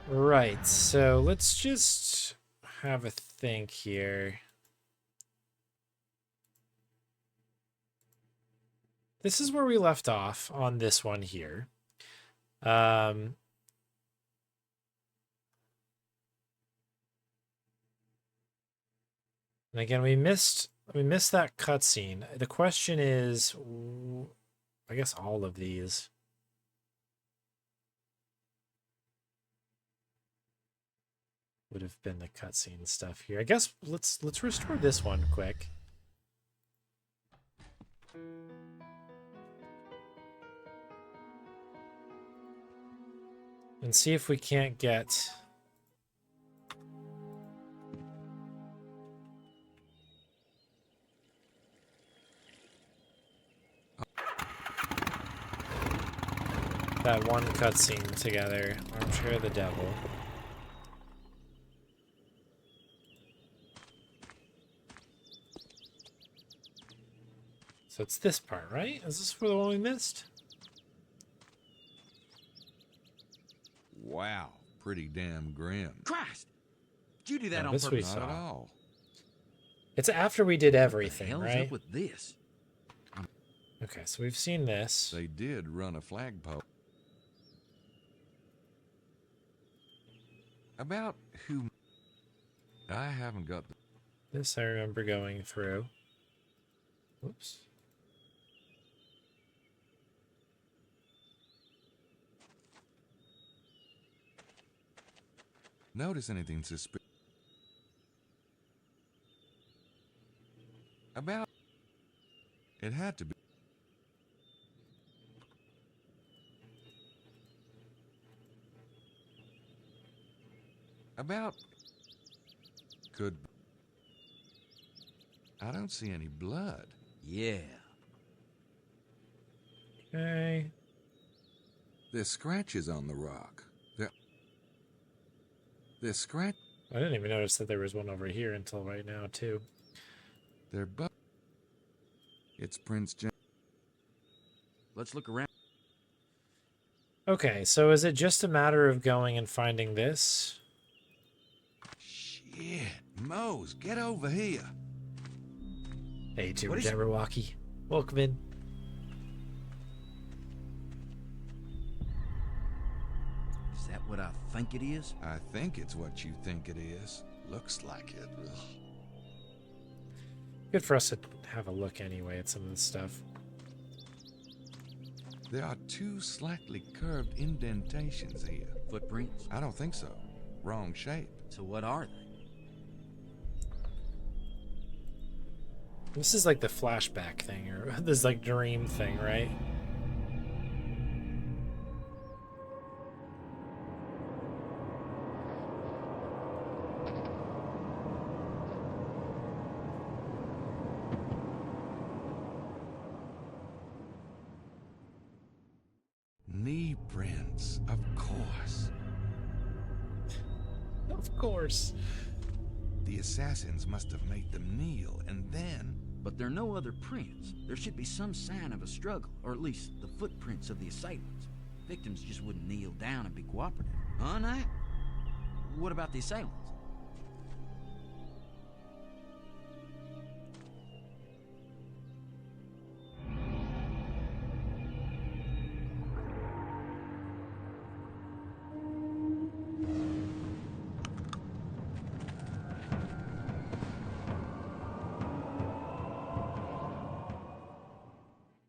Right, so let's just have a think here. This is where we left off on this one here. And again, we missed that cutscene. The question is, I guess all of these. Would have been the cutscene stuff here. I guess let's restore this one quick. And see if we can't get that one cutscene together. Armchair of the Devil. So it's this part, right? Is this for the one we missed? Wow, pretty damn grim. Christ! Did you do that No, on this we purpose? saw. Not at all. It's after we did everything, What the hell's right? up with this? Okay, so we've seen this. They did run a flagpole. About who? I haven't got. This I remember going through. Whoops. Notice anything suspicious? About. It had to be. About. Could. I don't see any blood. Yeah. Okay. There's scratches on the rock. There's scratch. I didn't even notice that there was one over here until right now, too. They're It's Prince James. Let's look around. Okay, so is it just a matter of going and finding this? Shit, Mose, get over here. Hey, to What is- Jabberwocky. Welcome in. Is that what I think it is? I think it's what you think it is. Looks like it. Ugh. Good for us to have a look anyway at some of this stuff. There are two slightly curved indentations here. Footprints? I don't think so. Wrong shape. So what are they? This is like the flashback thing, or this like dream thing, right? Knee prints, of course. Of course. The assassins must have made them kneel, and then... But there are no other prints. There should be some sign of a struggle, or at least the footprints of the assailants. Victims just wouldn't kneel down and be cooperative. Huh, Nat? What about the assailants?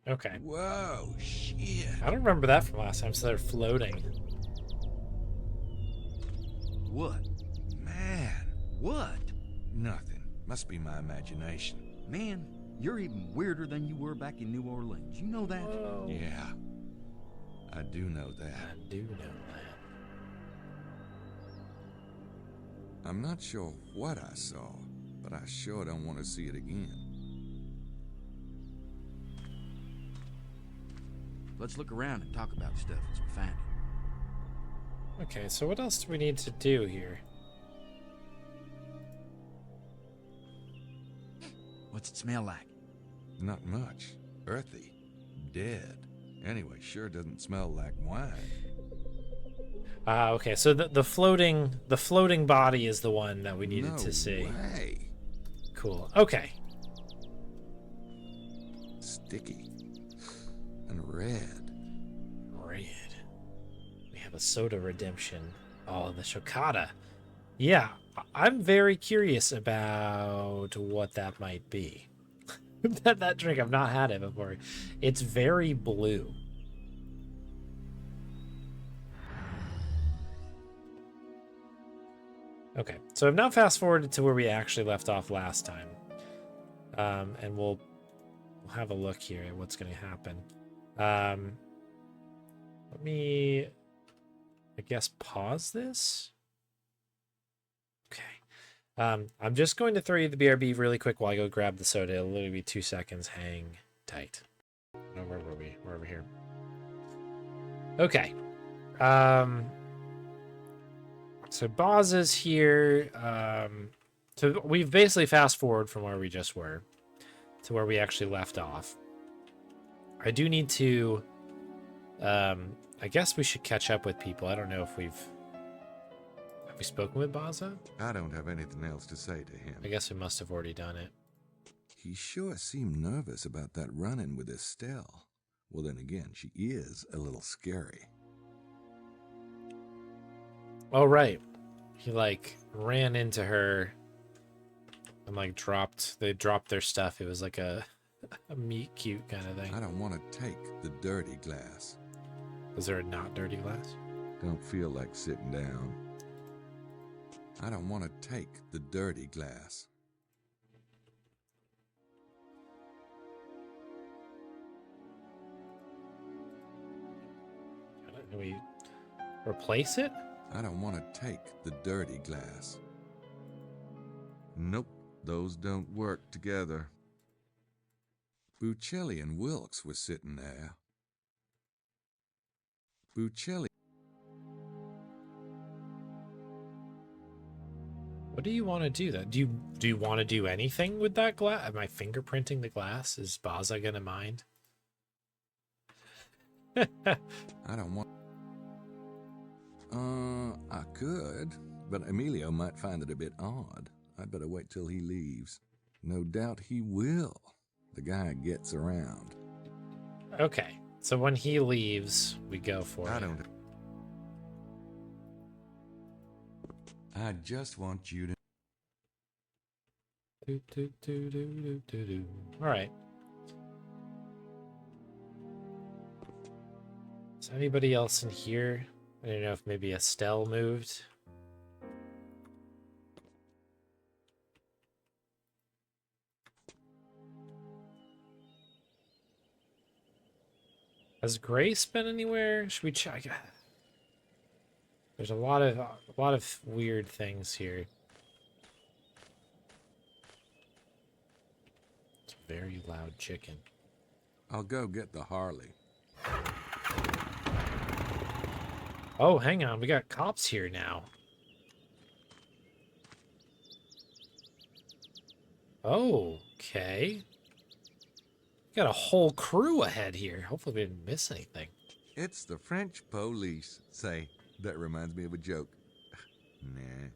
Okay. Whoa, shit. I don't remember that from last time, so they're floating. What? Man, What? nothing. Must be my imagination. Man, you're even weirder than you were back in New Orleans. You know that? Whoa. Yeah, I do know I that. do know that. I'm not sure what I saw, but I sure don't want to see it again. Let's look around and talk about stuff as we find it. Okay, so what else do we need to do here? What's it smell like? Not much. Earthy. Dead. Anyway, sure doesn't smell like wine. Okay, so the floating body is the one that we needed No to see. way. Cool. Okay. Sticky. And red. Red. We have a soda redemption. Oh, the Chocada. Yeah, I'm very curious about what that might be. that drink, I've not had it before. It's very blue. Okay, so I've now fast forwarded to where we actually left off last time. And we'll have a look here at what's going to happen. Let me, I guess, pause this. Okay. I'm just going to throw you the BRB really quick while I go grab the soda. It'll literally be 2 seconds. Hang tight. Oh, where were we? We're over here. Okay. So Boz is here. So we've basically fast forward from where we just were to where we actually left off. I do need to, I guess we should catch up with people. I don't know if have we spoken with Baza? I don't have anything else to say to him. I guess we must have already done it. He sure seemed nervous about that run-in with Estelle. Well, then again, she is a little scary. Oh, right. He, like, ran into her and, like, they dropped their stuff. It was like a meet cute kind of thing. I don't want to take the dirty glass. Was there a not dirty glass? Don't feel like sitting down. I don't want to take the dirty glass. Can we replace it? I don't want to take the dirty glass. Nope, those don't work together. Buccelli and Wilkes were sitting there. Buccelli. What do you want to do then? Do you want to do anything with that glass? Am I fingerprinting the glass? Is Baza gonna mind? I don't want... I could, but Emilio might find it a bit odd. I'd better wait till he leaves. No doubt he will. The guy gets around. Okay, so when he leaves, we go for I it. don't... I just want you to... All right. Is anybody else in here? I don't know if maybe Estelle moved. Has Grace been anywhere? Should we check? There's a lot of weird things here. It's a very loud chicken. I'll go get the Harley. Oh, hang on. We got cops here now. Oh, okay. Got a whole crew ahead here. Hopefully we didn't miss anything. It's the French police. Say, that reminds me of a joke. Nah.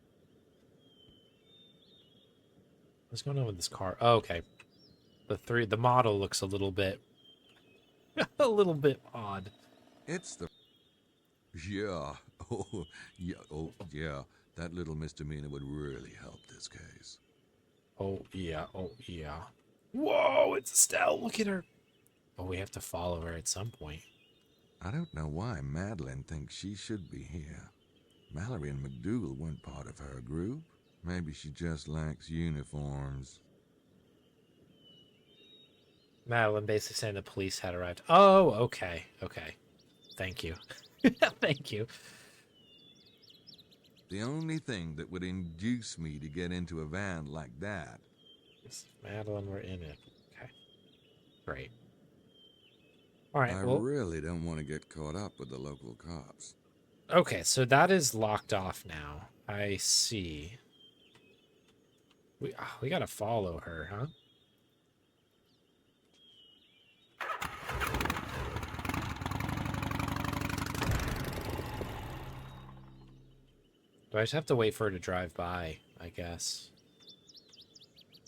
What's going on with this car? Oh, okay. The model looks a little bit a little bit odd. It's the... Yeah. Oh, yeah. Oh, yeah. That little misdemeanor would really help this case. Oh, yeah. Oh, yeah. Whoa, it's Estelle. Look at her. Oh, we have to follow her at some point. I don't know why Madeline thinks she should be here. Mallory and McDougal weren't part of her group. Maybe she just likes uniforms. Madeline basically saying the police had arrived. Oh, okay. Okay. Thank you. Thank you. The only thing that would induce me to get into a van like that... Madeline, we're in it. Okay. Great. All right. I really don't want to get caught up with the local cops. Okay, so that is locked off now. I see. We gotta follow her, huh? Do I just have to wait for her to drive by, I guess?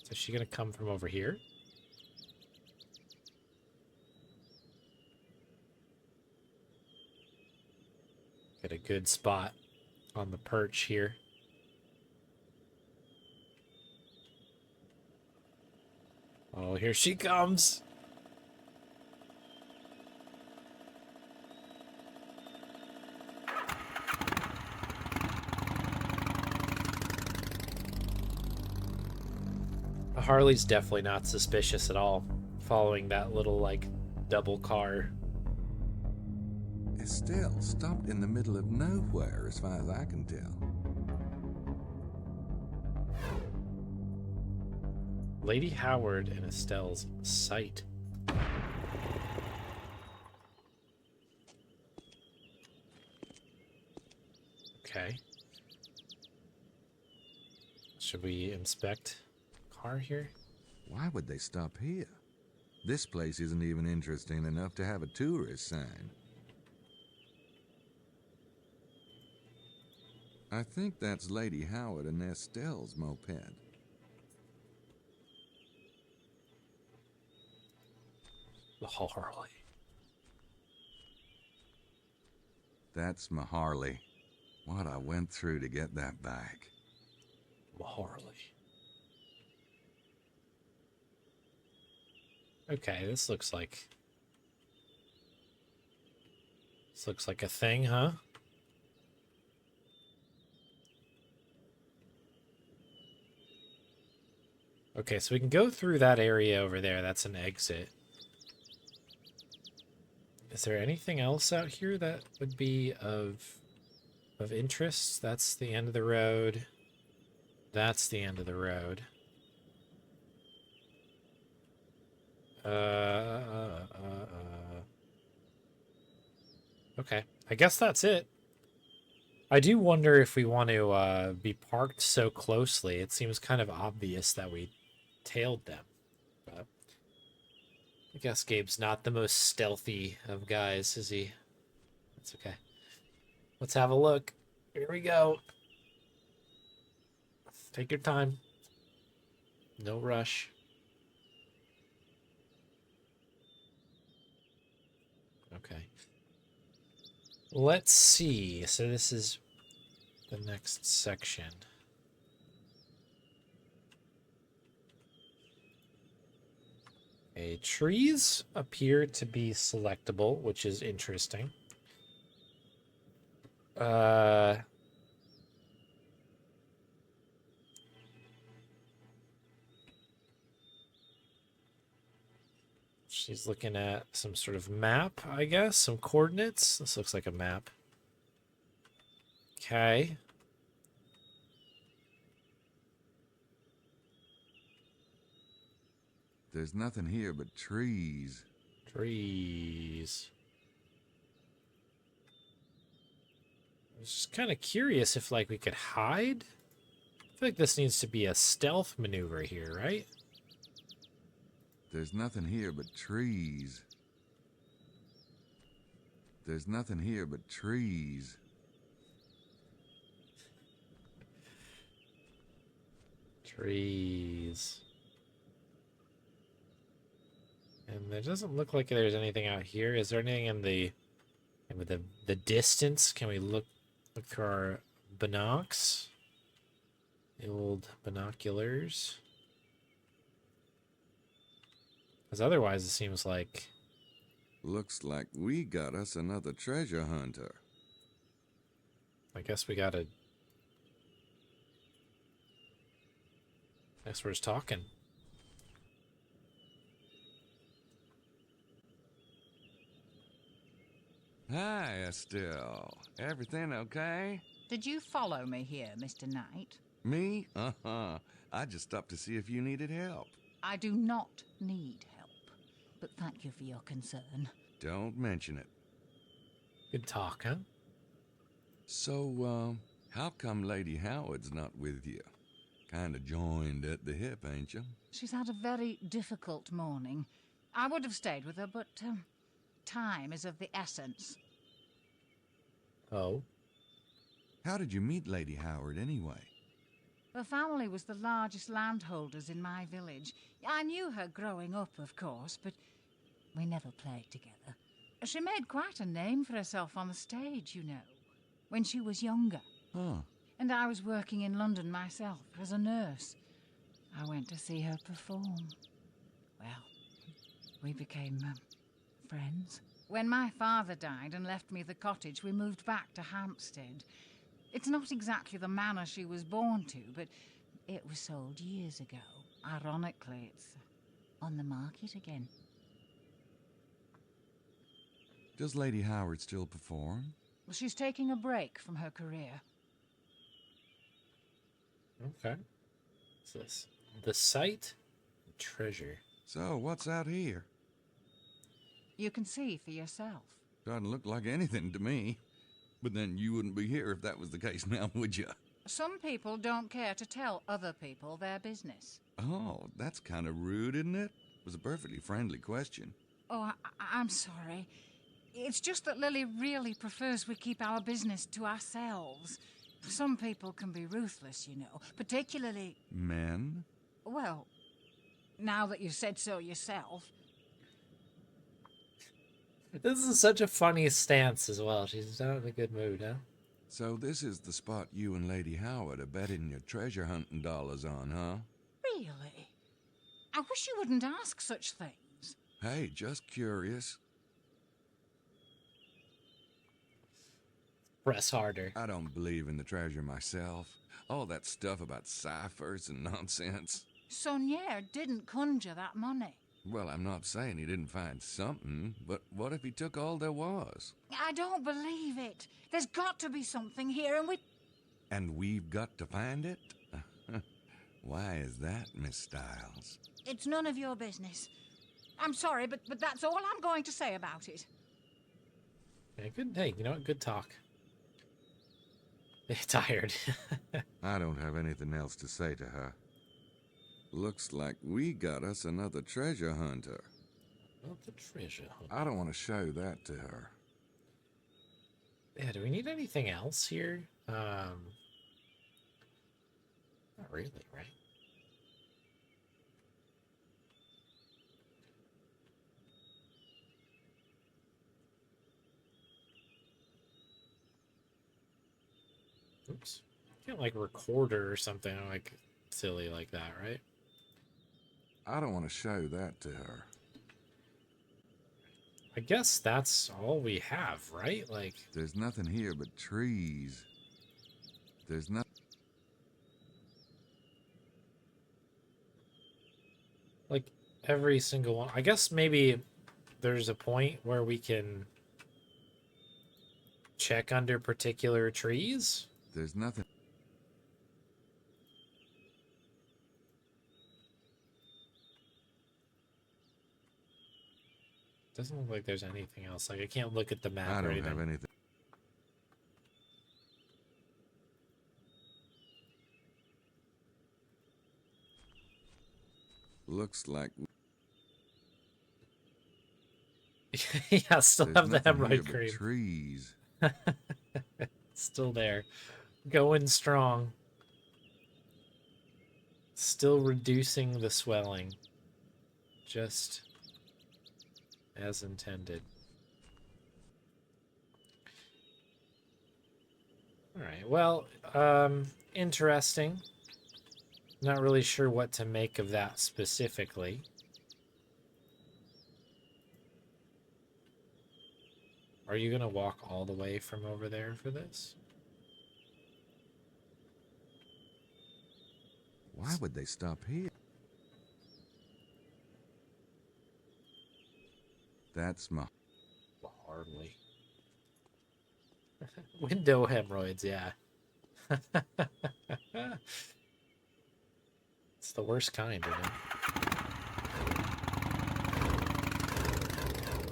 Is she gonna come from over here? Get a good spot on the perch here. Oh, here she comes. Harley's definitely not suspicious at all, following that little, like, double car. Estelle stopped in the middle of nowhere, as far as I can tell. Lady Howard and Estelle's sight. Okay. Should we inspect car here? Why would they stop here? This place isn't even interesting enough to have a tourist sign. I think that's Lady Howard and Estelle's moped. The Harley. That's my Harley. What I went through to get that back. The Harley. Okay, this looks like a thing, huh? Okay, so we can go through that area over there. That's an exit. Is there anything else out here that would be of interest? That's the end of the road. That's the end of the road. Okay, I guess that's it. I do wonder if we want to be parked so closely. It seems kind of obvious that we tailed them. But I guess Gabe's not the most stealthy of guys, is he? That's okay. Let's have a look. Here we go. Take your time. No rush. Okay. Let's see. So this is the next section. Okay, trees appear to be selectable, which is interesting. She's looking at some sort of map, I guess. Some coordinates. This looks like a map. Okay. There's nothing here but trees. Trees. I was just kind of curious if, like, we could hide. I feel like this needs to be a stealth maneuver here, right? There's nothing here but trees. There's nothing here but trees. Trees. And there doesn't look like there's anything out here. Is there anything in the distance? Can we look through our binocs? The old binoculars. Because otherwise it seems like... Looks like we got us another treasure hunter. I guess we gotta... Guess we're just talking. Hi, Estelle. Everything okay? Did you follow me here, Mr. Knight? Me? Uh-huh. I just stopped to see if you needed help. I do not need help, but thank you for your concern. Don't mention it. Good talk, huh? So, how come Lady Howard's not with you? Kinda joined at the hip, ain't you? She's had a very difficult morning. I would have stayed with her, but time is of the essence. Oh. How did you meet Lady Howard, anyway? The family was the largest landholders in my village. I knew her growing up, of course, but we never played together. She made quite a name for herself on the stage, you know, when she was younger. Huh. And I was working in London myself as a nurse. I went to see her perform. Well, we became friends. When my father died and left me the cottage, we moved back to Hampstead. It's not exactly the manor she was born to, but it was sold years ago. Ironically, it's on the market again. Does Lady Howard still perform? Well, she's taking a break from her career. Okay. What's this? The site? Treasure. So, what's out here? You can see for yourself. Doesn't look like anything to me. But then you wouldn't be here if that was the case now, would you? Some people don't care to tell other people their business. Oh, that's kind of rude, isn't it? It was a perfectly friendly question. Oh, I'm sorry. It's just that Lily really prefers we keep our business to ourselves. Some people can be ruthless, you know, particularly... Men? Well, now that you've said so yourself. This is such a funny stance as well. She's not in a good mood, huh? So this is the spot you and Lady Howard are betting your treasure hunting dollars on, huh? Really? I wish you wouldn't ask such things. Hey, just curious. Press harder. I don't believe in the treasure myself. All that stuff about ciphers and nonsense. Saunier didn't conjure that money. Well, I'm not saying he didn't find something, but what if he took all there was? I don't believe it. There's got to be something here, and we... And we've got to find it? Why is that, Miss Styles? It's none of your business. I'm sorry, but that's all I'm going to say about it. Yeah, good. Hey, you know what? Good talk. Tired. I don't have anything else to say to her. Looks like we got us another treasure hunter. Not the treasure hunt. I don't want to show that to her. Yeah, do we need anything else here? Not really, right? Oops. Can't like record her or something like silly like that, right? I don't want to show that to her. I guess that's all we have, right? Like, There's nothing here but trees. There's nothing. like every single one. I guess maybe there's a point where we can check under particular trees. There's nothing. Doesn't look like there's anything else. Like I can't look at the map I or don't anything. have anything. Looks like Yeah, still there's have the nothing here hemorrhoid but cream. trees. Still there. Going strong. Still reducing the swelling. Just as intended. Alright, well, interesting. Not really sure what to make of that specifically. Are you gonna walk all the way from over there for this? Why would they stop here? That's my... Well, hardly. Window hemorrhoids, yeah. It's the worst kind, isn't it?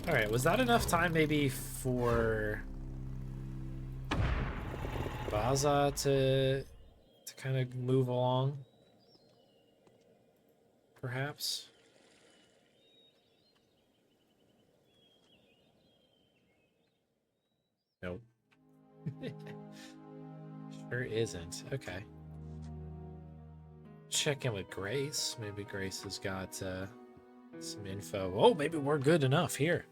Alright, was that enough time maybe for Baza to kind of move along? Perhaps? Nope. Or isn't. Okay. Check in with Grace. Maybe Grace has got some info. Oh, maybe we're good enough here.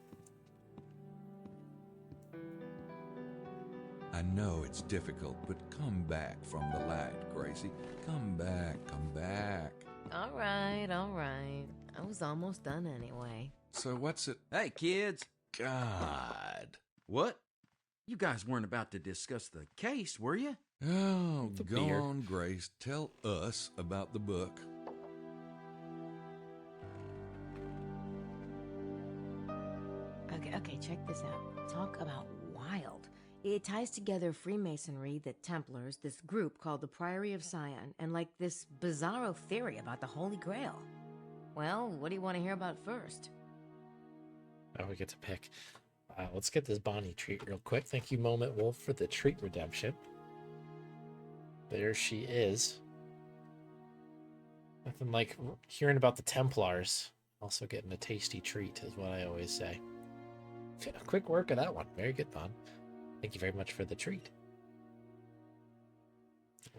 I know it's difficult, but come back from the light, Gracie. Come back, come back. All right, all right. I was almost done anyway. So what's it? Hey, kids. God. What? You guys weren't about to discuss the case, were you? Oh, The go beer. on, Grace. Tell us about the book. Okay, check this out. Talk about wild. It ties together Freemasonry, the Templars, this group called the Priory of Sion, and like this bizarro theory about the Holy Grail. Well, what do you want to hear about first? Oh, we get to pick. Let's get this Bonnie treat real quick. Thank you, Moment Wolf, for the treat redemption. There she is. Nothing like hearing about the Templars. Also getting a tasty treat is what I always say. Quick work of that one. Very good, Bon. Thank you very much for the treat.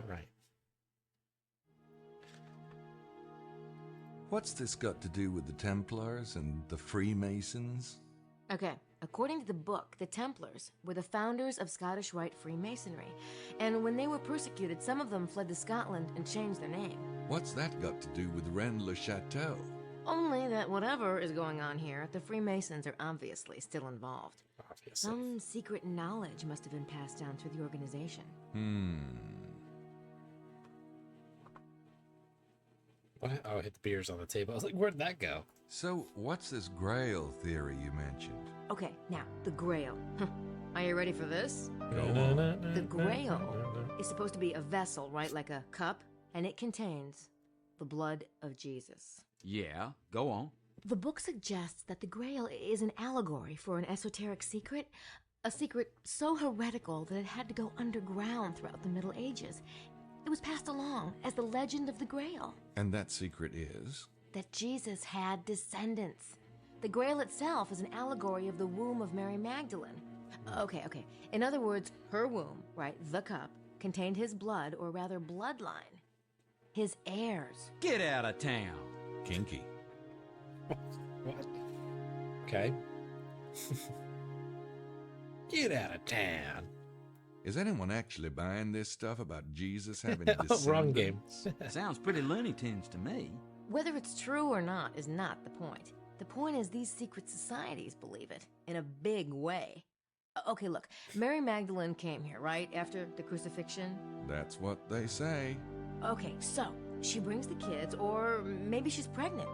All right. What's this got to do with the Templars and the Freemasons? Okay, according to the book, the Templars were the founders of Scottish Rite Freemasonry, and when they were persecuted, some of them fled to Scotland and changed their name. What's that got to do with Rennes-le-Chateau? Only that whatever is going on here, the Freemasons are obviously still involved. Obviously. Some secret knowledge must have been passed down through the organization. What? Oh, I hit the beers on the table. I was like, where'd that go? So, what's this Grail theory you mentioned? Okay, now, the Grail. Are you ready for this? Go on. The Grail is supposed to be a vessel, right? Like a cup, and it contains the blood of Jesus. Yeah, go on. The book suggests that the Grail is an allegory for an esoteric secret, a secret so heretical that it had to go underground throughout the Middle Ages. It was passed along as the legend of the Grail, And that secret is? that Jesus had descendants. The Grail itself is an allegory of the womb of Mary Magdalene. Okay. In other words, her womb, right, the cup, contained his blood, or rather bloodline. His heirs. Get out of town. Kinky. What? Okay. Get out of town. Is anyone actually buying this stuff about Jesus having descendants? Wrong game. Sounds pretty Looney Tunes to me. Whether it's true or not is not the point. The point is these secret societies believe it, in a big way. Okay, look, Mary Magdalene came here, right, after the crucifixion? That's what they say. Okay, so she brings the kids, or maybe she's pregnant.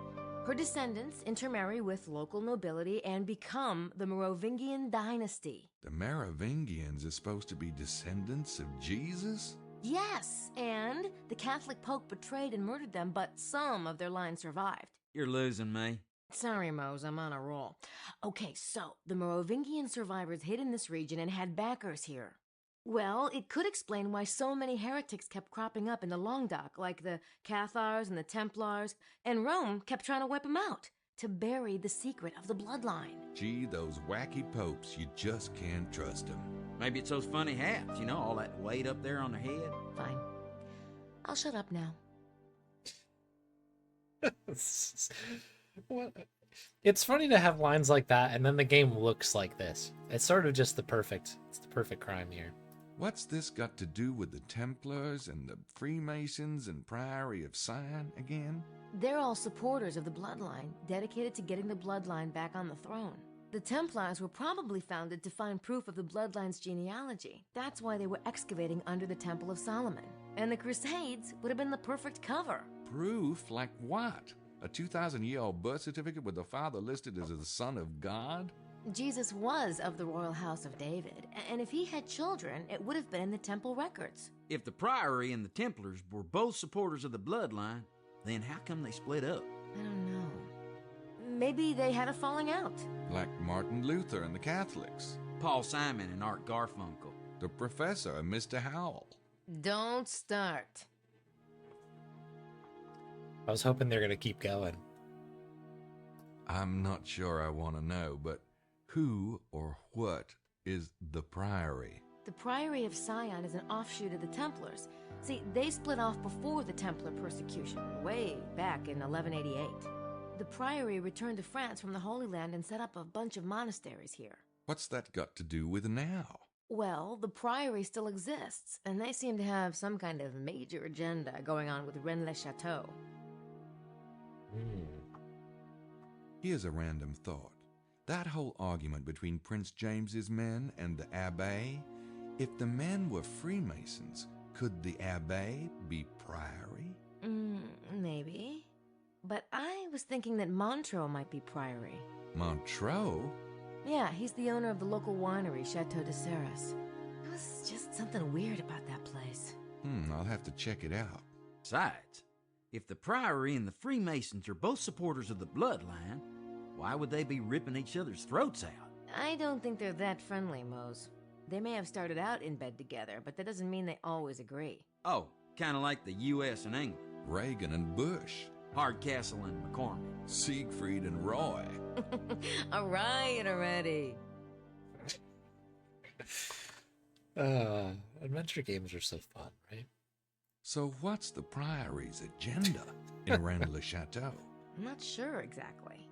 Her descendants intermarry with local nobility and become the Merovingian dynasty. The Merovingians are supposed to be descendants of Jesus? Yes, and the Catholic Pope betrayed and murdered them, but some of their line survived. You're losing me. Sorry, Mose, I'm on a roll. Okay, so the Merovingian survivors hid in this region and had backers here. Well, it could explain why so many heretics kept cropping up in the Languedoc, like the Cathars and the Templars, and Rome kept trying to wipe them out to bury the secret of the bloodline. Gee, those wacky popes, you just can't trust them. Maybe it's those funny hats, you know, all that weight up there on their head. Fine. I'll shut up now. What? It's funny to have lines like that, and then the game looks like this. It's sort of just it's the perfect crime here. What's this got to do with the Templars and the Freemasons and Priory of Sion again? They're all supporters of the bloodline, dedicated to getting the bloodline back on the throne. The Templars were probably founded to find proof of the bloodline's genealogy. That's why they were excavating under the Temple of Solomon. And the Crusades would have been the perfect cover. Proof like what? A 2,000-year-old birth certificate with the father listed as the son of God? Jesus was of the royal house of David, and if he had children, it would have been in the temple records. If the Priory and the Templars were both supporters of the bloodline, then how come they split up? I don't know. Maybe they had a falling out. Like Martin Luther and the Catholics. Paul Simon and Art Garfunkel. The professor and Mr. Howell. Don't start. I was hoping they're gonna keep going. I'm not sure I want to know, but who or what is the Priory? The Priory of Sion is an offshoot of the Templars. See, they split off before the Templar persecution, way back in 1188. The Priory returned to France from the Holy Land and set up a bunch of monasteries here. What's that got to do with now? Well, the Priory still exists, and they seem to have some kind of major agenda going on with Rennes-le-Château. Here's a random thought. That whole argument between Prince James's men and the Abbé, if the men were Freemasons, could the Abbé be Priory? Maybe. But I was thinking that Montreux might be Priory. Montreux? Yeah, he's the owner of the local winery, Chateau de Serres. There was just something weird about that place. I'll have to check it out. Besides, if the Priory and the Freemasons are both supporters of the bloodline, why would they be ripping each other's throats out? I don't think they're that friendly, Mose. They may have started out in bed together, but that doesn't mean they always agree. Oh, kind of like the U.S. and England. Reagan and Bush. Hardcastle and McCormick. Siegfried and Roy. All right already. Adventure games are so fun, right? So what's the Priory's agenda in Rennes-le-Château? I'm not sure exactly.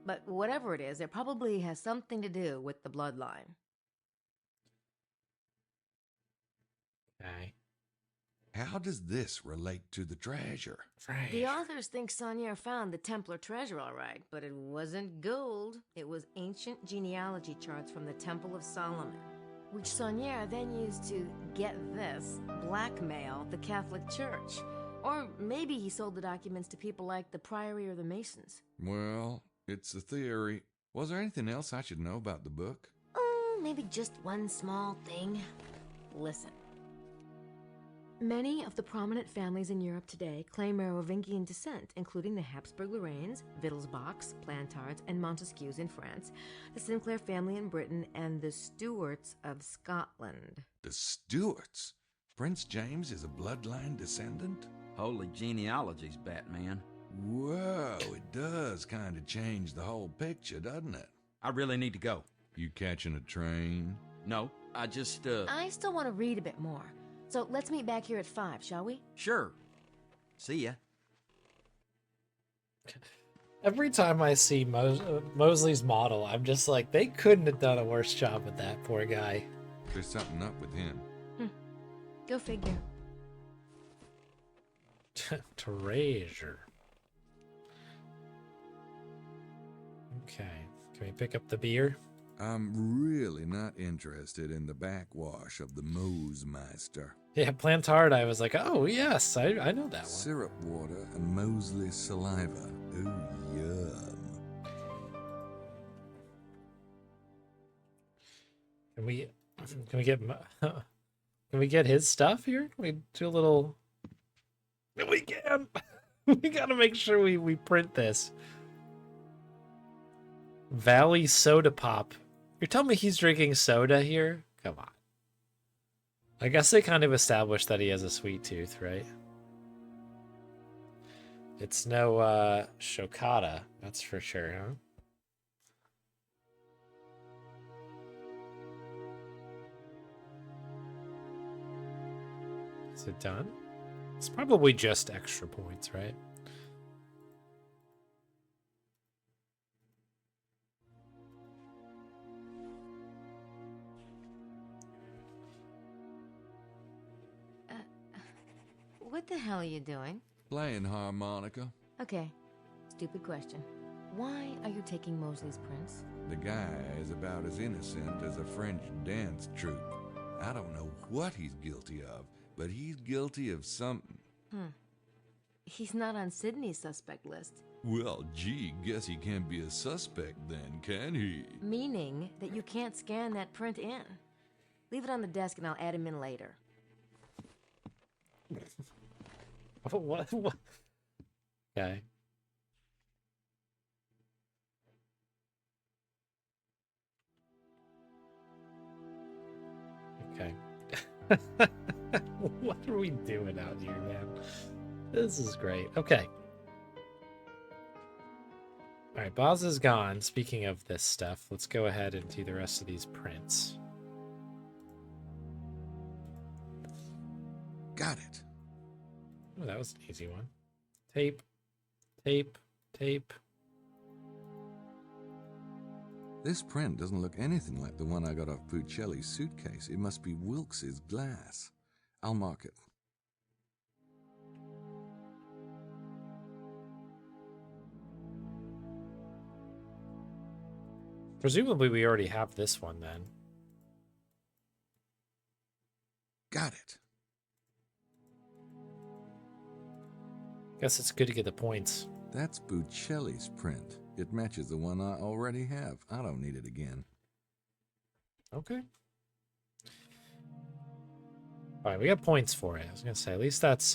But whatever it is, it probably has something to do with the bloodline. Okay. How does this relate to the treasure? Right. The authors think Saunier found the Templar treasure all right, but it wasn't gold. It was ancient genealogy charts from the Temple of Solomon, which Saunier then used to, get this, blackmail the Catholic Church. Or maybe he sold the documents to people like the Priory or the Masons. Well, it's a theory. Was there anything else I should know about the book? Oh, maybe just one small thing. Listen. Many of the prominent families in Europe today claim Merovingian descent, including the Habsburg-Lorraines, Wittelsbachs, Plantards, and Montesquieux in France, the Sinclair family in Britain, and the Stuarts of Scotland. The Stuarts? Prince James is a bloodline descendant? Holy genealogies, Batman. Whoa, it does kind of change the whole picture, doesn't it? I really need to go. You catching a train? No, I just, I still want to read a bit more. So let's meet back here at 5, shall we? Sure. See ya. Every time I see Mosley's model, I'm just like, they couldn't have done a worse job with that poor guy. There's something up with him. Go figure. Treasure. Okay. Can we pick up the beer? I'm really not interested in the backwash of the Mosemeister. Yeah, Plantard, I was like, oh, yes, I know that one. Syrup water and Mosley saliva. Ooh, yum. Can we get his stuff here? Can we do a little... We can! We gotta make sure we print this. Valley Soda Pop. You're telling me he's drinking soda here? Come on. I guess they kind of established that he has a sweet tooth, right? It's no Shokata, that's for sure, huh? Is it done? It's probably just extra points, right? What the hell are you doing? Playing harmonica. Okay, stupid question. Why are you taking Mosley's prince? The guy is about as innocent as a French dance troupe. I don't know what he's guilty of, but he's guilty of something. He's not on Sydney's suspect list. Well, gee, guess he can't be a suspect then, can he? Meaning that you can't scan that print in. Leave it on the desk and I'll add him in later. What? Okay. Okay. What are we doing out here, man? This is great. Okay. All right, Boz is gone. Speaking of this stuff, let's go ahead and do the rest of these prints. Got it. Oh, that was an easy one. Tape, tape, tape. This print doesn't look anything like the one I got off Puccelli's suitcase. It must be Wilkes's glass. I'll mark it. Presumably we already have this one then. Got it. Guess it's good to get the points. That's Puccelli's print. It matches the one I already have. I don't need it again. Okay. All right, we got points for it. I was gonna say, at least that's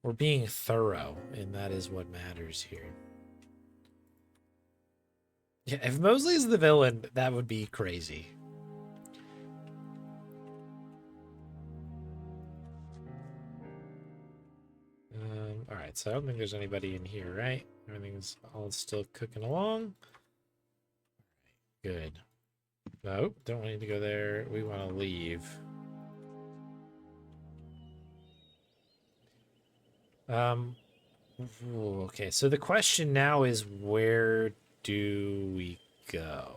we're being thorough, and that is what matters here. Yeah, if Mosley's the villain, that would be crazy. All right, so I don't think there's anybody in here, right? Everything's all still cooking along. Good. Nope, don't need to go there. We want to leave. Okay, so the question now is, where do we go?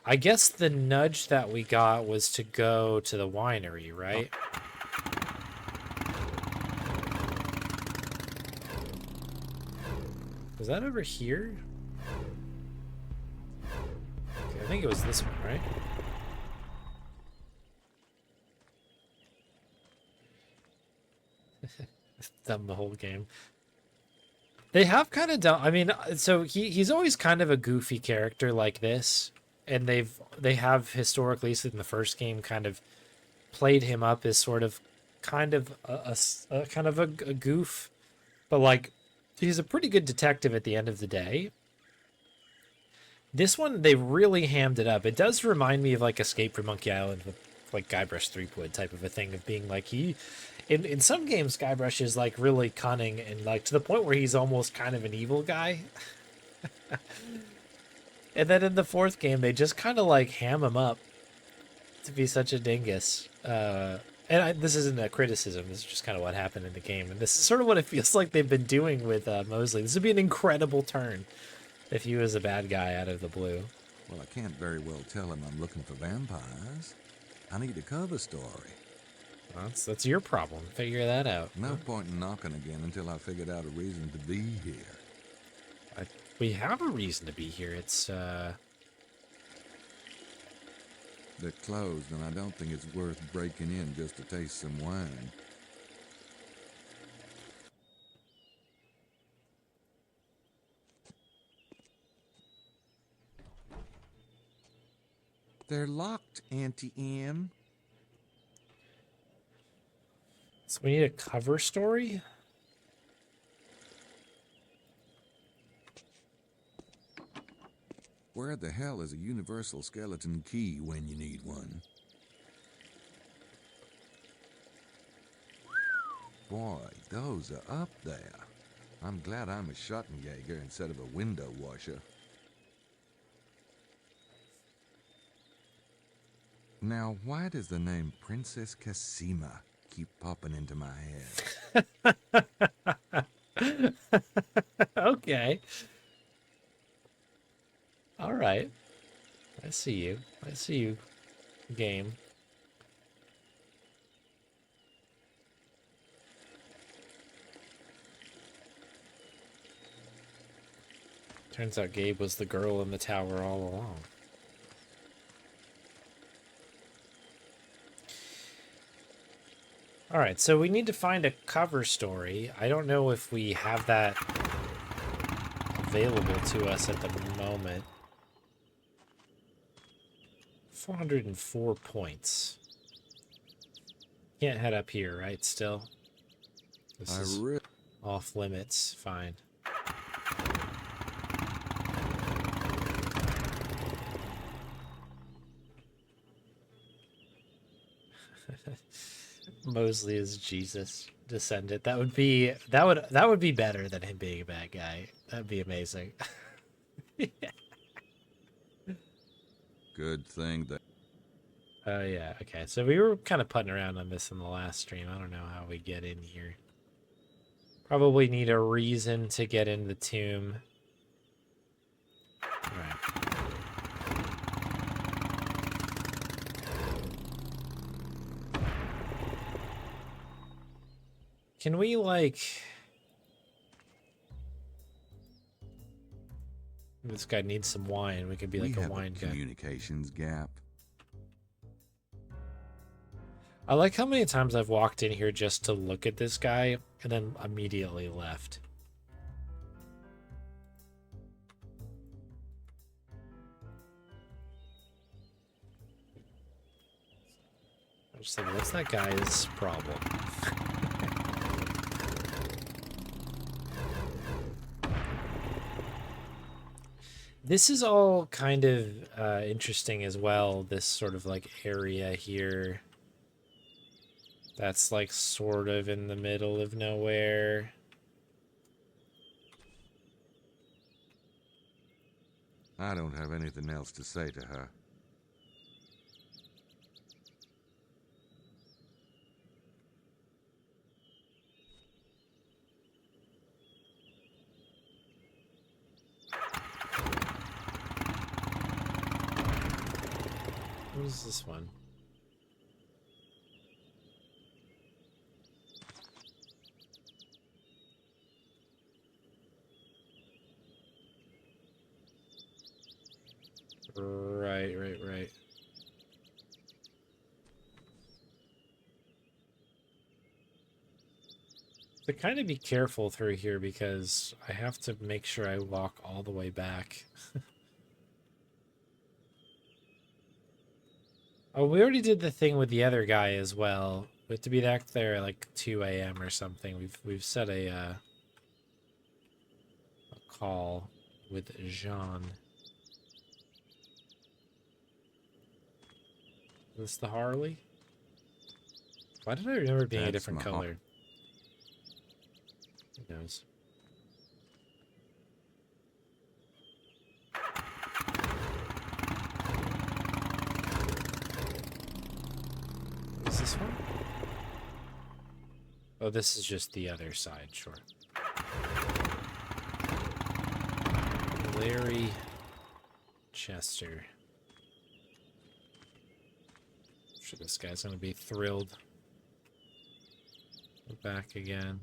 I guess the nudge that we got was to go to the winery, right? Was that over here? Okay, I think it was this one, right? Done the whole game. They have kind of done. I mean, so he's always kind of a goofy character like this, and they have historically, at least in the first game, kind of played him up as sort of kind of a goof, but like he's a pretty good detective at the end of the day. This one, they really hammed it up. It does remind me of like Escape from Monkey Island with like Guybrush Threepwood type of a thing of being like in some games Guybrush is like really cunning and like to the point where he's almost kind of an evil guy. And then in the fourth game they just kind of like ham him up to be such a dingus. This isn't a criticism, this is just kind of what happened in the game, and this is sort of what it feels like they've been doing with Mosley. This would be an incredible turn if he was a bad guy out of the blue. Well, I can't very well tell him I'm looking for vampires. I need a cover story. Well, that's your problem. Figure that out. No point in knocking again until I figured out a reason to be here. We have a reason to be here. It's, They're closed, and I don't think it's worth breaking in just to taste some wine. They're locked, Auntie M. So we need a cover story? Where the hell is a universal skeleton key when you need one? Boy, those are up there. I'm glad I'm a Schottenjäger instead of a window washer. Now, why does the name Princess Cassima keep popping into my head? Okay. All right. I see you. I see you, game. Turns out Gabe was the girl in the tower all along. All right, so we need to find a cover story. I don't know if we have that available to us at the moment. 404 points. Can't head up here, right, still? This is off limits. Fine. Mosley is Jesus descendant. That would be better than him being a bad guy. That'd be amazing. Good thing that... Yeah, okay. So we were kind of putting around on this in the last stream. I don't know how we get in here. Probably need a reason to get in the tomb. Alright. Can we, like... This guy needs some wine. We could be We like a have wine a guy. communications gap. I like how many times I've walked in here just to look at this guy and then immediately left. I just think, what's that guy's problem? This is all kind of interesting as well, this sort of like area here. That's like sort of in the middle of nowhere. I don't have anything else to say to her. What is this one? Right. To kind of be careful through here because I have to make sure I walk all the way back. Oh, we already did the thing with the other guy as well. We have to be back there at like 2 a.m. or something. We've set a call with Jean. Is this the Harley? Why did I remember it being a That's different my color? Who knows? What is this one? Oh, this is just the other side, sure. Larry Chester. I'm sure this guy's gonna be thrilled. We're back again.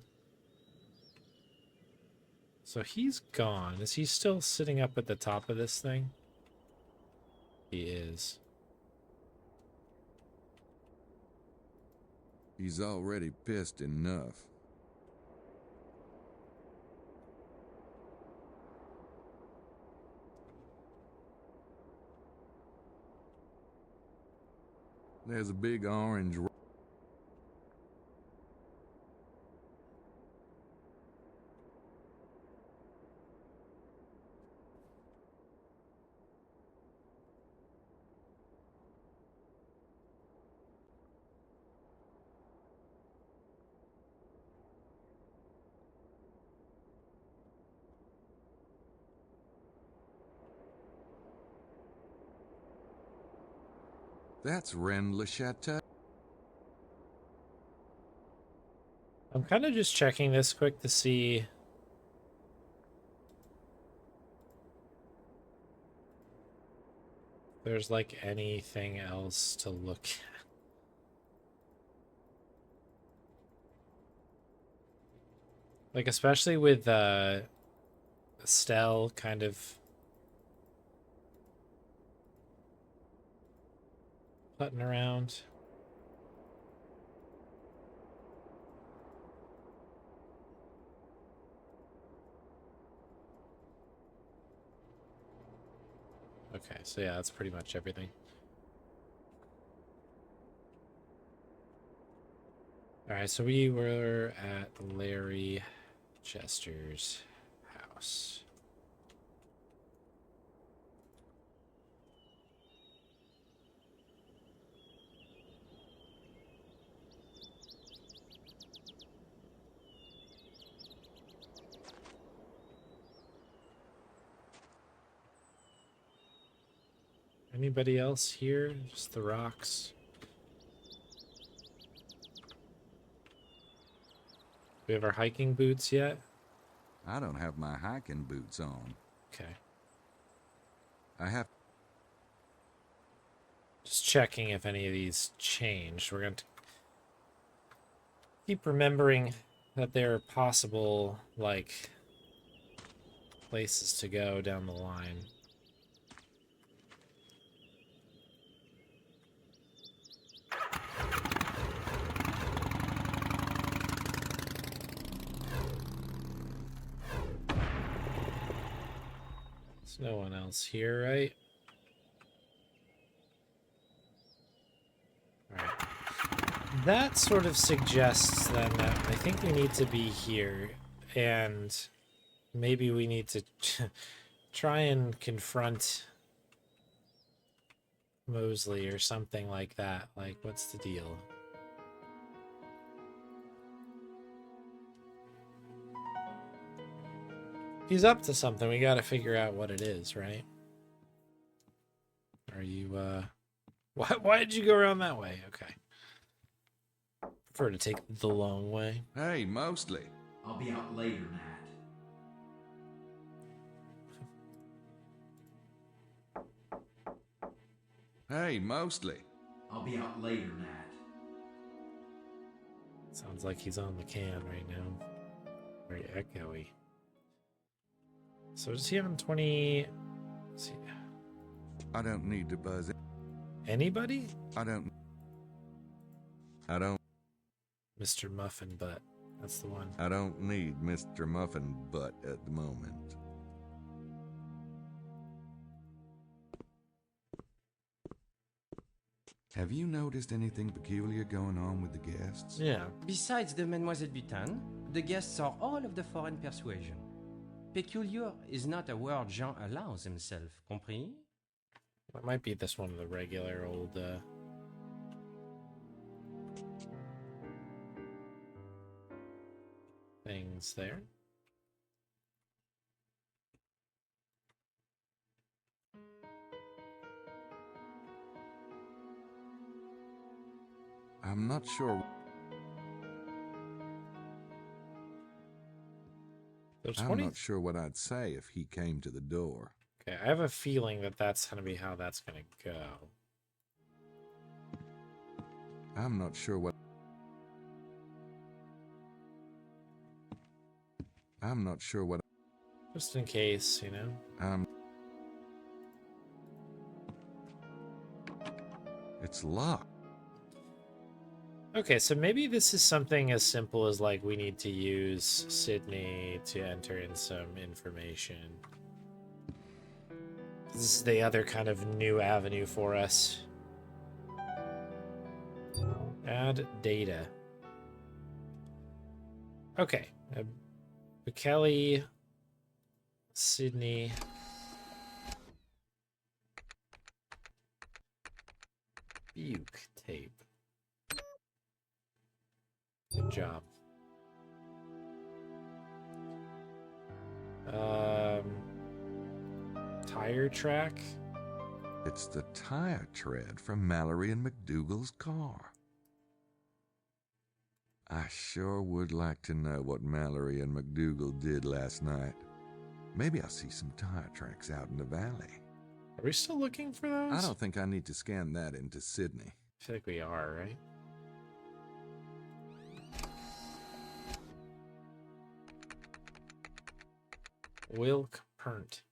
So he's gone. Is he still sitting up at the top of this thing? He is. He's already pissed enough. There's a big orange... That's Ren Le Chateau. I'm kind of just checking this quick to see. If there's like anything else to look at. Like, especially with Estelle kind of putting around. Okay, so yeah, that's pretty much everything. Alright, so we were at Larry Chester's house. Anybody else here? Just the rocks. We have our hiking boots yet? I don't have my hiking boots on. Okay. I have... Just checking if any of these changed. We're going to keep remembering that there are possible, like, places to go down the line. There's no one else here, right? Alright. That sort of suggests then that I think we need to be here, and maybe we need to try and confront Mosley or something like that. Like, what's the deal? He's up to something. We gotta figure out what it is, right? Are you, why did you go around that way? Okay. Prefer to take the long way. Hey, Mostly. I'll be out later, Nat. Hey, Mostly. I'll be out later, Nat. Sounds like he's on the can right now. Very echoey. So does he have 20... Let's see. I don't need to buzz in. Anybody? I don't... Mr. Muffin Butt. That's the one. I don't need Mr. Muffin Butt at the moment. Have you noticed anything peculiar going on with the guests? Yeah. Besides the Mademoiselle Butin, the guests are all of the foreign persuasion. Peculiar is not a word Jean allows himself, compris? That might be this one of the regular old, things there. I'm not sure. There's I'm 20... not sure what I'd say if he came to the door. Okay, I have a feeling that that's going to be how that's going to go. I'm not sure what... I'm not sure what... Just in case, you know? It's locked. Okay, so maybe this is something as simple as, like, we need to use Sydney to enter in some information. This is the other kind of new avenue for us. Add data. Okay. Kelly, Sydney. Buke tape. Good job. Tire track. It's the tire tread from Mallory and McDougal's car. I sure would like to know what Mallory and McDougal did last night. Maybe I'll see some tire tracks out in the valley. Are we still looking for those? I don't think I need to scan that into Sydney. I feel like we are, right? Wilk Pernt.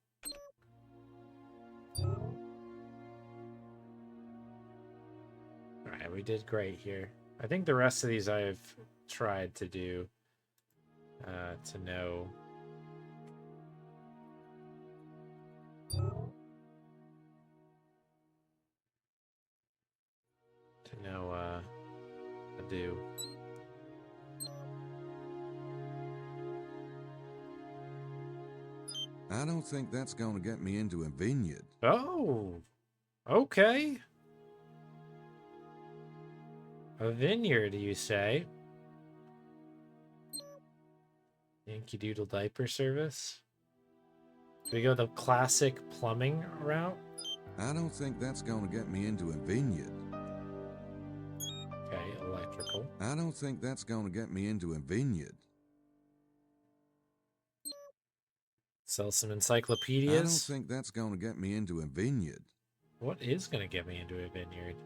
Alright, we did great here. I think the rest of these I've tried to do to know. To do. I don't think that's going to get me into a vineyard. Oh, okay. A vineyard, you say? Yankee Doodle diaper service? Do we go the classic plumbing route? I don't think that's gonna get me into a vineyard. Okay, electrical. I don't think that's gonna get me into a vineyard. Sell some I don't encyclopedias. think that's gonna get me into a vineyard. What is going to get me into a vineyard?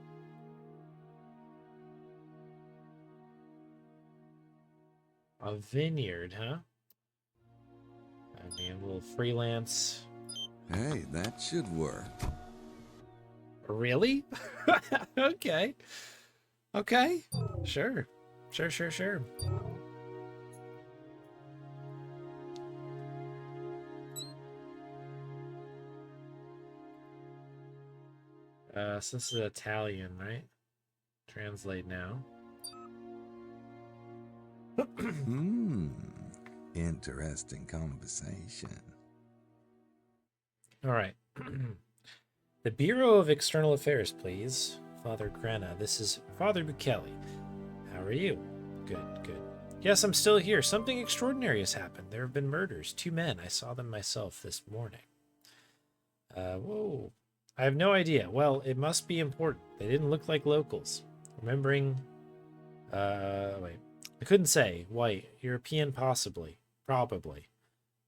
A vineyard, huh? I mean, a little freelance. Hey, that should work. Really? Okay. Okay. Sure. Sure. So this is Italian, right? Translate now. Interesting conversation. All right. The Bureau of External Affairs, please. Father Grena, this is Father Bukele. How are you? Good. Yes, I'm still here. Something extraordinary has happened. There have been murders. 2 men. I saw them myself this morning. Whoa. I have no idea. Well, it must be important. They didn't look like locals. Remembering... wait. I couldn't say. White. European, possibly. Probably.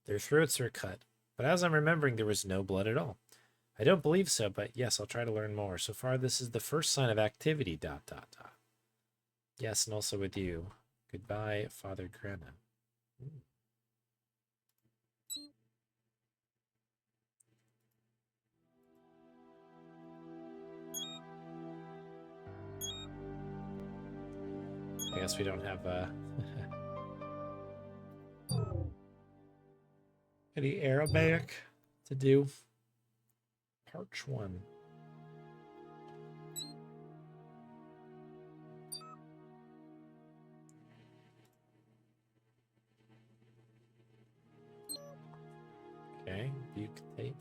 Their throats were cut. But as I'm remembering, there was no blood at all. I don't believe so, but yes, I'll try to learn more. So far, this is the first sign of activity, ... Yes, and also with you. Goodbye, Father Grena. I guess we don't have any Aramaic to do. Parch 1. Okay, Buke tape.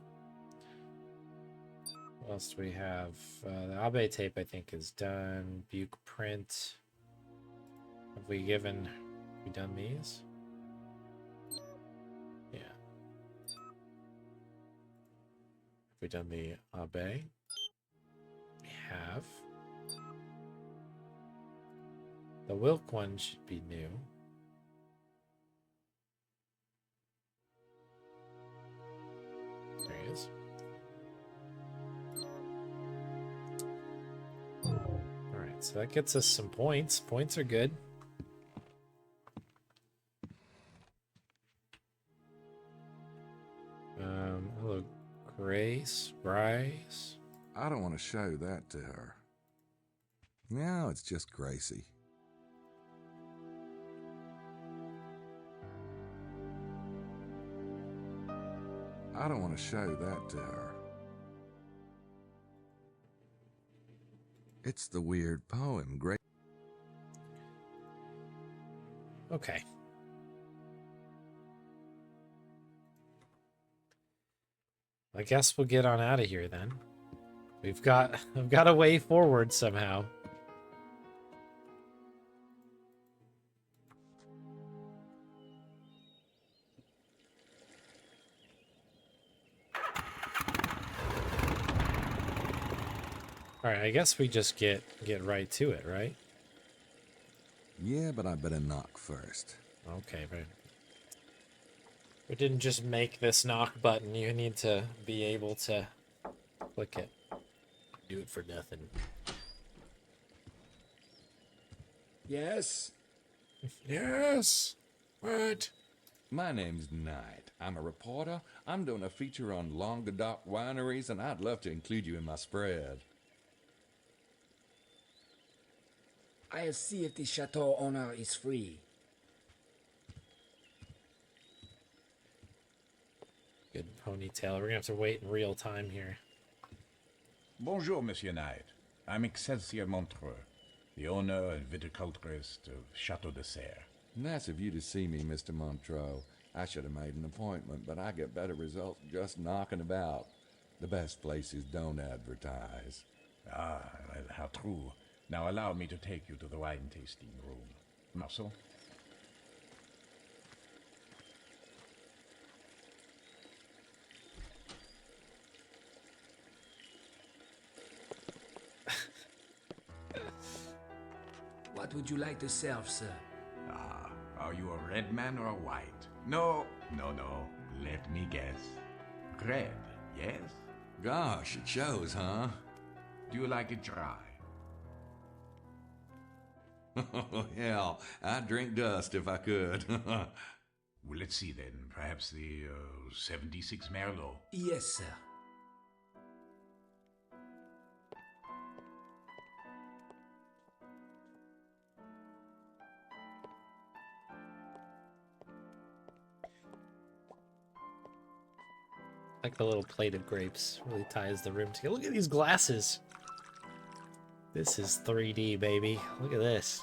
What else do we have? The Abe tape, I think, is done. Buke print. Have we done these? Yeah. Have we done the Abe? We have. The Wilk one should be new. There he is. Alright, so that gets us some points. Points are good. Hello, Bryce. I don't want to show that to her. No, it's just Gracie. I don't want to show that to her. It's the weird poem, Gracie. Okay. I guess we'll get on out of here then. I've got a way forward somehow. All right, I guess we just get right to it, right? Yeah, but I better knock first. Okay, but we didn't just make this knock button. You need to be able to click it. Do it for nothing. Yes? Yes. What? My name's Knight. I'm a reporter. I'm doing a feature on Languedoc wineries, and I'd love to include you in my spread. I'll see if the chateau owner is free. Good ponytail. We're gonna have to wait in real time here. Bonjour, Monsieur Knight. I'm Excelsior Montreux, the owner and viticulturist of Chateau de Serre. Nice of you to see me, Mr. Montreux. I should have made an appointment, but I get better results just knocking about. The best places don't advertise. Ah, well, how true. Now allow me to take you to the wine tasting room. Marceau? What would you like to serve, sir? Ah, are you a red man or a white? No. Let me guess. Red, yes? Gosh, it shows, huh? Do you like it dry? Oh, hell, I'd drink dust if I could. Well, let's see then. Perhaps the 76 Merlot. Yes, sir. Like the little plate of grapes really ties the room together. Look at these glasses. This is 3D, baby. Look at this.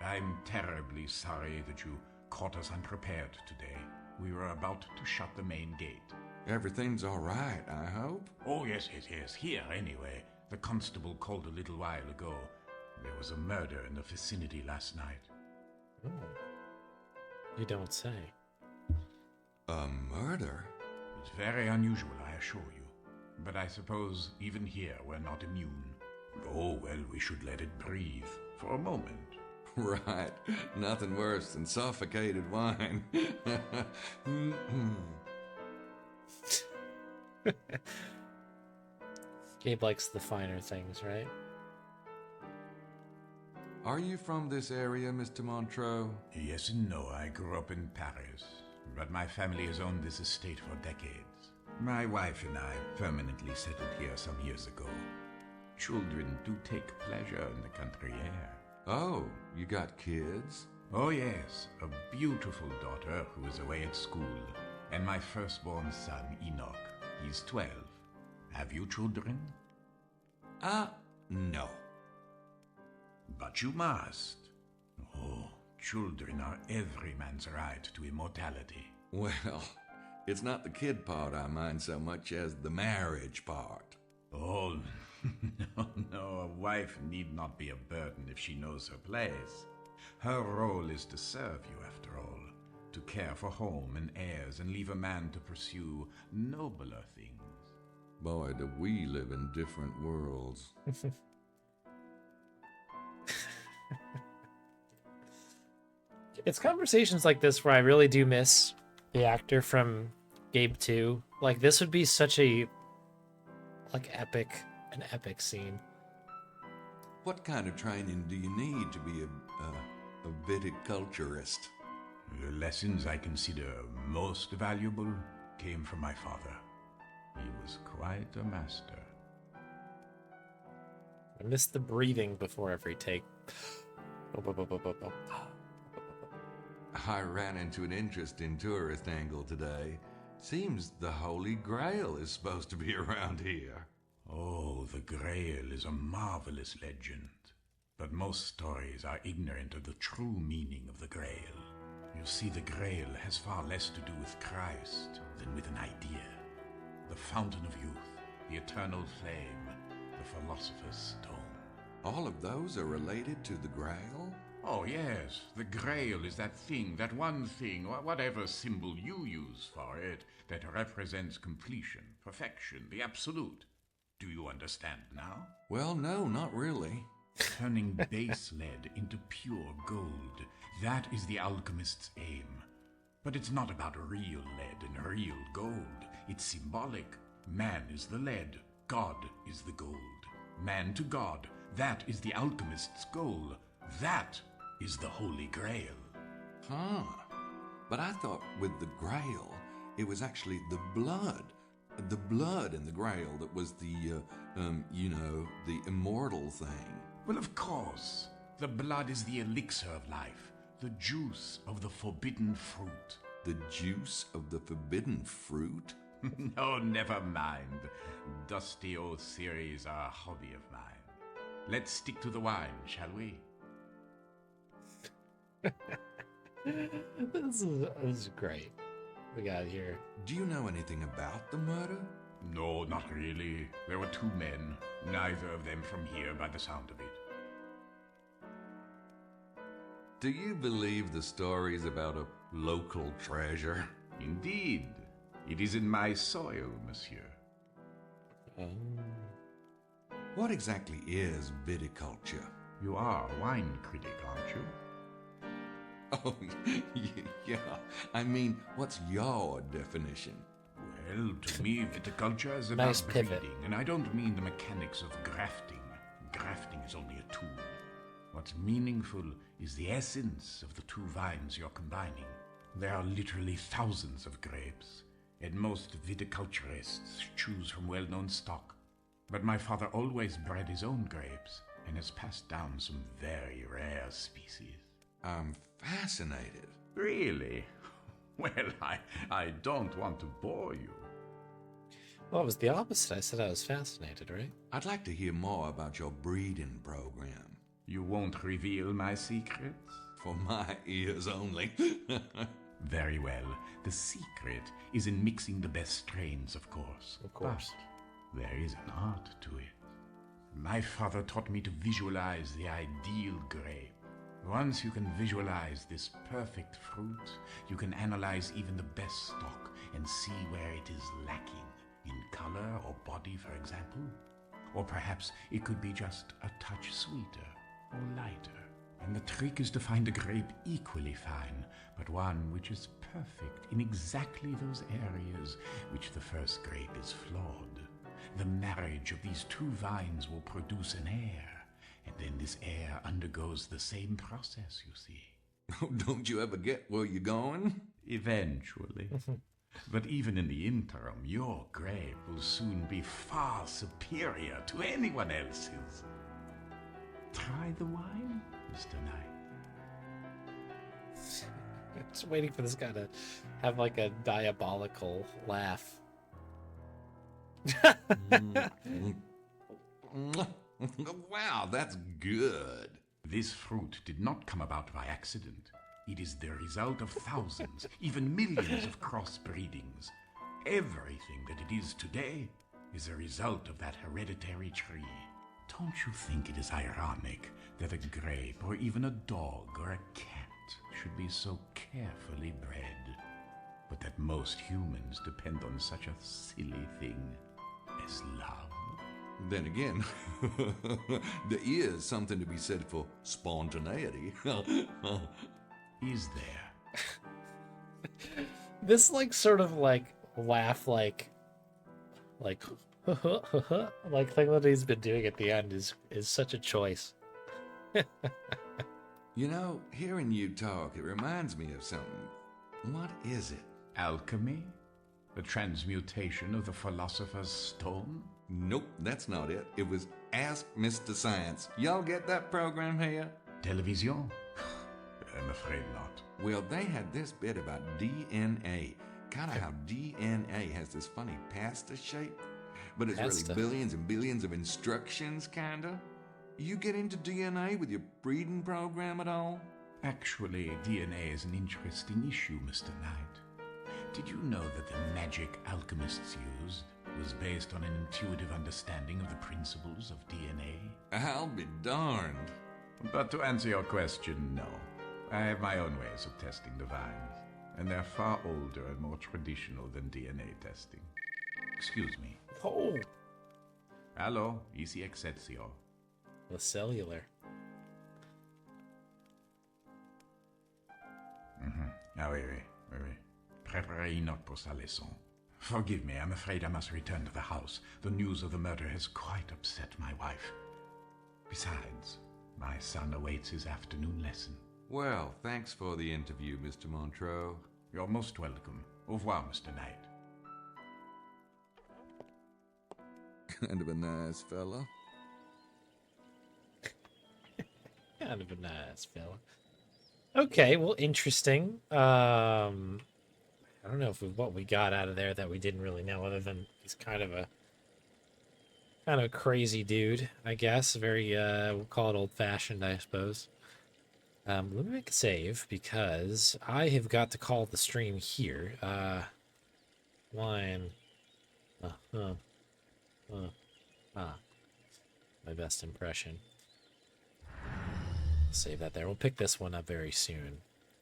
I'm terribly sorry that you caught us unprepared today. We were about to shut the main gate. Everything's all right, I hope. Oh, yes. Here, anyway. The constable called a little while ago. There was a murder in the vicinity last night. Oh. You don't say. A murder? It's very unusual, I assure you. But I suppose even here we're not immune. Oh, well, we should let it breathe for a moment. Right. Nothing worse than suffocated wine. Gabe likes the finer things, right? Are you from this area, Mr. Montreux? Yes and no. I grew up in Paris, but my family has owned this estate for decades. My wife and I permanently settled here some years ago. Children do take pleasure in the country air. Oh, you got kids? Oh yes, a beautiful daughter who is away at school, and my firstborn son, Enoch. He's 12. Have you children? No. But you must. Oh, children are every man's right to immortality. Well, it's not the kid part I mind so much as the marriage part. Oh, no, a wife need not be a burden if she knows her place. Her role is to serve you, after all, to care for home and heirs and leave a man to pursue nobler things. Boy, do we live in different worlds. It's conversations like this where I really do miss the actor from Gabe 2. Like, this would be such a, like, an epic scene. What kind of training do you need to be a viticulturist? The lessons I consider most valuable came from my father. He was quite a master. I miss the breathing before every take. I ran into an interesting tourist angle today. Seems the Holy Grail is supposed to be around here. Oh, the Grail is a marvelous legend. But most stories are ignorant of the true meaning of the Grail. You see, the Grail has far less to do with Christ than with an idea. The fountain of youth, the eternal flame, the philosopher's stone. All of those are related to the Grail? Oh, yes. The Grail is that thing, that one thing, or whatever symbol you use for it, that represents completion, perfection, the absolute. Do you understand now? Well, no, not really. Turning base lead into pure gold. That is the alchemist's aim. But it's not about real lead and real gold. It's symbolic. Man is the lead. God is the gold. Man to God. That is the alchemist's goal. That is the Holy Grail. Huh. But I thought with the Grail, it was actually the blood. The blood in the Grail that was the, the immortal thing. Well, of course. The blood is the elixir of life. The juice of the forbidden fruit. The juice of the forbidden fruit? No, never mind. Dusty old theories are a hobby of mine. Let's stick to the wine, shall we? This is great. We got here. Do you know anything about the murder? No, not really. There were two men, neither of them from here by the sound of it. Do you believe the stories about a local treasure? Indeed. It is in my soil, monsieur. What exactly is viticulture? You are a wine critic, aren't you? Oh, yeah. I mean, what's your definition? Well, to me, viticulture is Nice about pivot. breeding, and I don't mean the mechanics of grafting. Grafting is only a tool. What's meaningful is the essence of the two vines you're combining. There are literally thousands of grapes, and most viticulturists choose from well-known stock. But my father always bred his own grapes, and has passed down some very rare species. I'm fascinated. Really? Well, I don't want to bore you. Well, it was the opposite. I said I was fascinated, right? I'd like to hear more about your breeding program. You won't reveal my secrets? For my ears only. Very well. The secret is in mixing the best strains, of course. Of course. But there is an art to it. My father taught me to visualize the ideal grape. Once you can visualize this perfect fruit, you can analyze even the best stock and see where it is lacking. In color or body, for example. Or perhaps it could be just a touch sweeter or lighter. And the trick is to find a grape equally fine, but one which is perfect in exactly those areas which the first grape is flawed. The marriage of these two vines will produce an heir, and then this heir undergoes the same process, you see. Oh, don't you ever get where you're going? Eventually. But even in the interim, your grape will soon be far superior to anyone else's. Try the wine, Mr. Knight. I'm just waiting for this guy to have like a diabolical laugh. Wow, that's good. This fruit did not come about by accident. It is the result of thousands, even millions of crossbreedings. Everything that it is today is a result of that hereditary tree. Don't you think it is ironic that a grape or even a dog or a cat should be so carefully bred, but that most humans depend on such a silly thing as love? Then again, there is something to be said for spontaneity. Is there? This like sort of like laugh like like thing that he's been doing at the end is such a choice. You know, hearing you talk, it reminds me of something. What is it? Alchemy? The transmutation of the philosopher's stone? Nope, that's not it. It was Ask Mr. Science. Y'all get that program here? Television? I'm afraid not. Well, they had this bit about DNA. Kind of how DNA has this funny pasta shape, but it's Pasta. really billions and billions of instructions, kinda. You get into DNA with your breeding program at all? Actually, DNA is an interesting issue, Mr. Knight. Did you know that the magic alchemists used was based on an intuitive understanding of the principles of DNA? I'll be darned. But to answer your question, no. I have my own ways of testing the vines, and they're far older and more traditional than DNA testing. Excuse me. Oh, Allo, ici Excelsior. the cellular. Ah oui, oui, oui, oui. Préparez une note pour sa leçon. Forgive me, I'm afraid I must return to the house. The news of the murder has quite upset my wife. Besides, my son awaits his afternoon lesson. Well, thanks for the interview, Mr. Montreux. You're most welcome. Au revoir, Mr. Knight. Kind of a nice fella. Kind of a nice fella. Okay, well, interesting. I don't know if what we got out of there that we didn't really know, other than he's kind of a crazy dude, I guess. Very we'll call it old-fashioned, I suppose. Let me make a save because I have got to call the stream here. Line. My best impression. Save that there. We'll pick this one up very soon.